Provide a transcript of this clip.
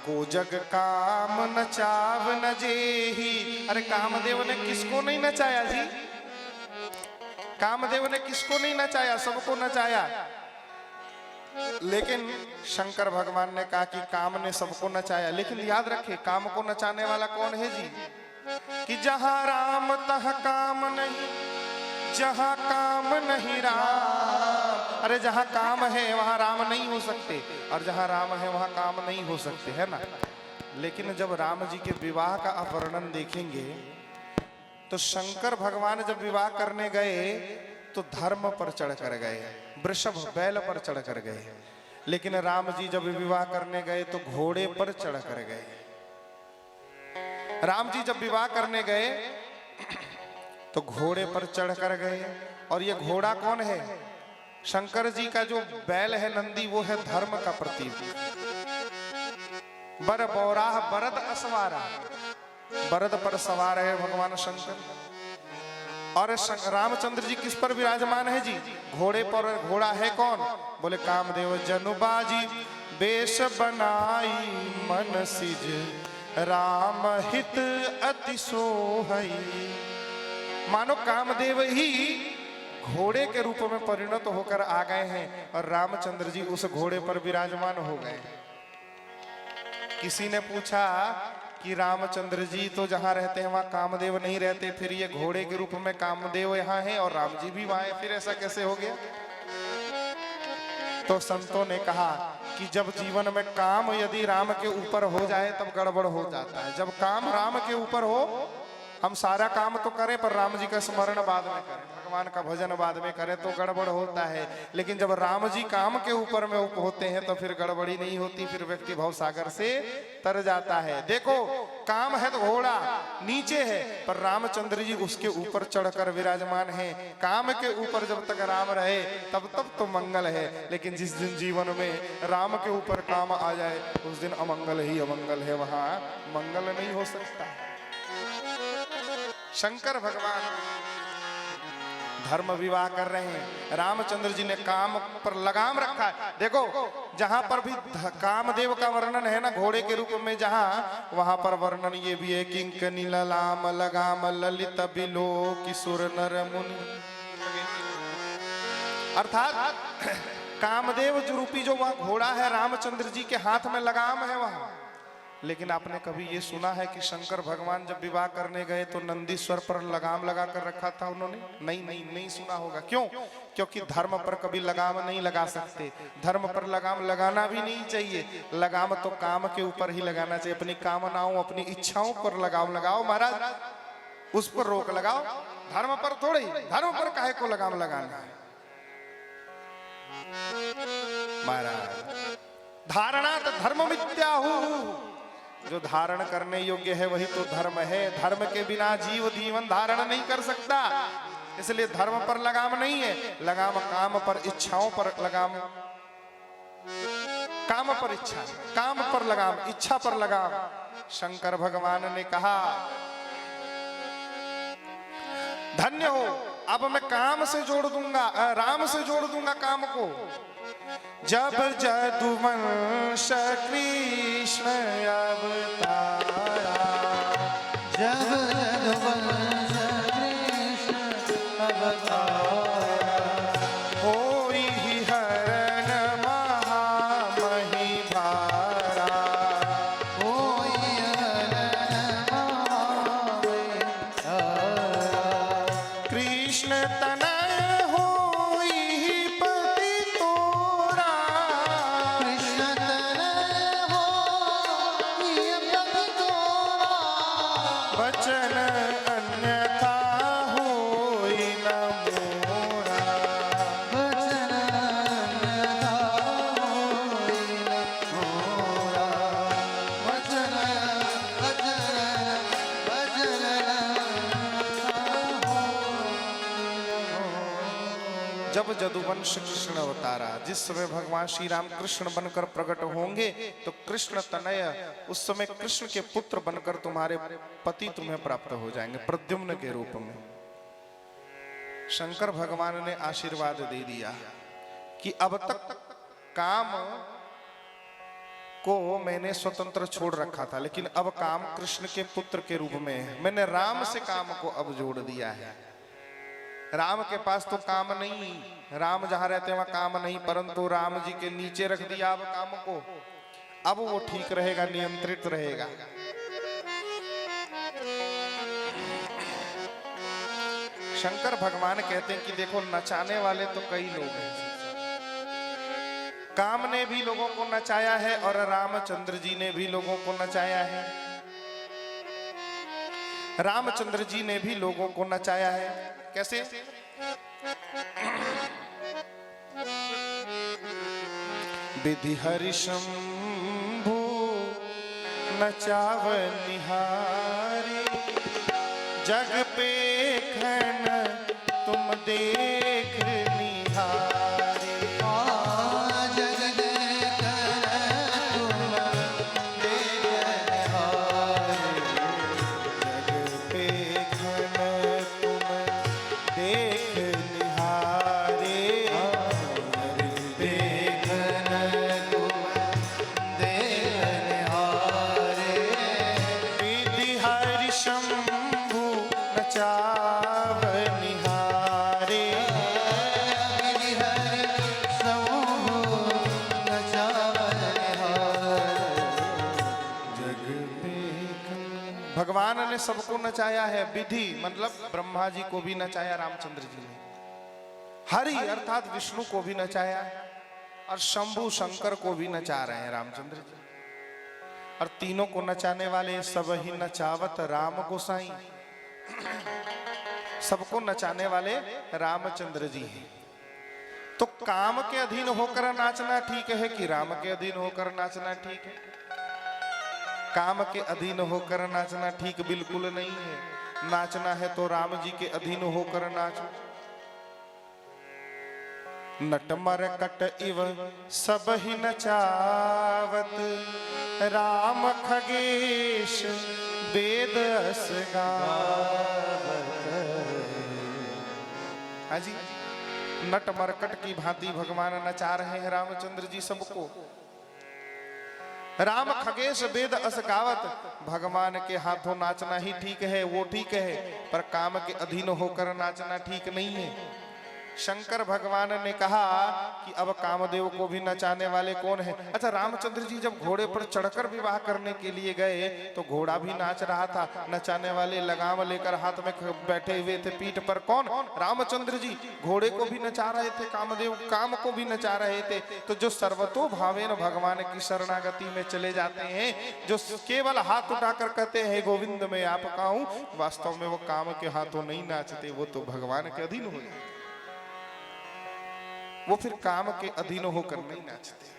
को जग काम नचाव न जेही। अरे कामदेव ने किसको नहीं नचाया जी? कामदेव ने किसको नहीं नचाया? सबको नचाया। लेकिन शंकर भगवान ने कहा कि काम ने सबको नचाया। लेकिन याद रखे, काम को नचाने वाला कौन है जी? कि जहां राम तह काम नहीं, जहां काम नहीं राम। अरे जहां काम है वहां राम नहीं हो सकते, और जहां राम है वहां काम नहीं हो सकते, है ना। लेकिन जब राम जी के विवाह का आप वर्णन देखेंगे तो शंकर भगवान जब विवाह करने गए तो धर्म पर चढ़ कर गए, वृषभ बैल पर चढ़ कर गए। लेकिन राम जी जब विवाह करने गए तो घोड़े पर चढ़ कर गए। राम जी जब विवाह करने गए तो घोड़े पर चढ़ कर गए। और ये घोड़ा कौन है? शंकर जी का जो बैल है नंदी, वो है धर्म का प्रतीक। बर बौराह बरद असवारा, बरद पर सवार है भगवान शंकर। और रामचंद्र जी किस पर विराजमान है जी? घोड़े पर। घोड़ा है कौन? बोले कामदेव जनुबाजी बेश बनाई मन सिज राम हित अति सोहई। मानो कामदेव ही घोड़े के रूप में परिणत होकर आ गए हैं और रामचंद्र जी उस घोड़े पर विराजमान हो गए। किसी ने पूछा कि रामचंद्र जी तो जहां रहते हैं वहां कामदेव नहीं रहते, फिर ये घोड़े के रूप में कामदेव यहाँ है और राम जी भी वहां है, फिर ऐसा कैसे हो गया? तो संतों ने कहा कि जब जीवन में काम यदि राम के ऊपर हो जाए तब गड़बड़ हो जाता है। जब काम राम के ऊपर हो, हम सारा काम तो करें पर राम जी का स्मरण बाद में करें, भगवान का भजन बाद में करें तो गड़बड़ होता है। लेकिन जब राम जी काम के ऊपर में होते हैं तो फिर गड़बड़ी नहीं होती, फिर व्यक्ति भव सागर से तर जाता है। देखो, काम है तो घोड़ा नीचे है, पर रामचंद्र जी उसके ऊपर चढ़कर विराजमान है। काम के ऊपर जब तक राम रहे तब तो मंगल है, लेकिन जिस दिन जीवन में राम के ऊपर काम आ जाए उस दिन अमंगल ही अमंगल है, वहां मंगल नहीं हो सकता। शंकर भगवान धर्म विवाह कर रहे हैं, रामचंद्र जी ने काम पर लगाम रखा है। देखो, जहां पर भी कामदेव का वर्णन है ना घोड़े के रूप में, जहां वहां पर वर्णन ये भी है, किंकनी ललाम लगाम ललित बिलो किशोर नर मुनि। अर्थात कामदेव जो रूपी जो वहां घोड़ा है, रामचंद्र जी के हाथ में लगाम है वहां। लेकिन आपने कभी ये सुना है कि शंकर भगवान जब विवाह करने गए तो नंदीश्वर पर लगाम लगा कर रखा था उन्होंने? नहीं सुना होगा। क्यों? क्योंकि धर्म पर कभी लगाम नहीं लगा सकते, धर्म पर लगाम लगाना भी नहीं चाहिए। लगाम तो काम के ऊपर ही लगाना चाहिए, अपनी कामनाओं अपनी इच्छाओं पर लगाम लगाओ महाराज, उस पर रोक लगाओ, धर्म पर थोड़ी। धर्म पर काहे को लगाम लगाना है महाराज? धारणा तो धर्म मिथ्याहु, जो धारण करने योग्य है वही तो धर्म है। धर्म के बिना जीव जीवन धारण नहीं कर सकता, इसलिए धर्म पर लगाम नहीं है। लगाम काम पर, इच्छाओं पर लगाम, काम पर इच्छा, काम पर लगाम, इच्छा पर लगाम। शंकर भगवान ने कहा धन्य हो, अब मैं काम से जोड़ दूंगा, राम से जोड़ दूंगा काम को। जब जदुवंश कृष्ण अवतारा, जब जदुवंश कृष्ण अवतारा, होई हरण महामही भारा, होई हरण महामही भारा, कृष्ण तनय होई पति तोरा, कृष्ण तनय होई पति तोरा, वचन अन्यथा होई न मोरा, वचन अन्यथा होई न मोरा, वचन जब जदुवंश कृष्ण अवतारा, जिस समय भगवान श्री राम कृष्ण बनकर प्रकट होंगे तो कृष्ण तनय, उस समय कृष्ण के पुत्र बनकर तुम्हारे पति तुम्हें प्राप्त हो जाएंगे प्रद्युम्न के रूप में। शंकर भगवान ने आशीर्वाद दे दिया कि अब तक काम को मैंने स्वतंत्र छोड़ रखा था, लेकिन अब काम कृष्ण के पुत्र के रूप में है। मैंने राम से काम को अब जोड़ दिया है। राम के पास तो काम नहीं, राम जहां रहते हैं वहां काम नहीं, परंतु राम जी के नीचे रख दिया अब काम को। अब वो ठीक रहेगा, नियंत्रित रहेगा। शंकर भगवान कहते हैं कि देखो, नचाने वाले तो कई लोग हैं। काम ने भी लोगों को नचाया है और रामचंद्र जी ने भी लोगों को नचाया है। रामचंद्र जी ने भी लोगों को नचाया है। कैसे? विधि हरि शंभु नचाव निहारी, जग पे खन तुम देख निहारी। जग देखन तुम देख निहारी, जग पे खन तुम देख निहारे, जग पे देखन तुम देख निहारे। विधि हरि शंभु नचाव निहारे। विधि हरि शंभु नचाव निहारे। जग पे खन। भगवान ने सबको नचाया है। विधि मतलब ब्रह्मा जी को भी नचाया रामचंद्र जी ने, हरि अर्थात विष्णु को भी नचाया, और शंभु शंकर को भी नचा रहे हैं रामचंद्र जी। और तीनों को नचाने वाले सब ही नचावत राम गोसाई। सबको नचाने वाले रामचंद्र जी हैं। तो काम के अधीन होकर नाचना ठीक है कि राम के अधीन होकर नाचना ठीक है? काम के अधीन होकर नाचना ठीक बिल्कुल नहीं है। नाचना है तो राम जी के अधीन होकर नाचो। नट मरकट इव सब ही नचावत, राम खगेश वेद अस गावत। हाँ जी, नट मरकट की भांति भगवान नचा रहे हैं रामचंद्र जी सबको। राम खगेश वेद अस गावत। भगवान के हाथों नाचना ही ठीक है, वो ठीक है, पर काम के अधीन होकर नाचना ठीक नहीं है। शंकर भगवान ने कहा कि अब कामदेव को भी नचाने वाले कौन है? अच्छा, रामचंद्र जी जब घोड़े पर चढ़कर विवाह करने के लिए गए तो घोड़ा भी नाच रहा था। नचाने वाले लगाम लेकर हाथ में बैठे हुए थे पीठ पर। कौन? रामचंद्र जी। घोड़े को भी नचा रहे थे, कामदेव काम को भी नचा रहे थे। तो जो सर्वतो भावेन भगवान की शरणागति में चले जाते हैं, जो केवल हाथ उठाकर कहते हैं गोविंद मैं आपका हूं, वास्तव में वो काम के हाथों नहीं नाचते, वो तो भगवान के अधीन हो जाते। वो फिर काम के अधीन होकर नहीं नाचते।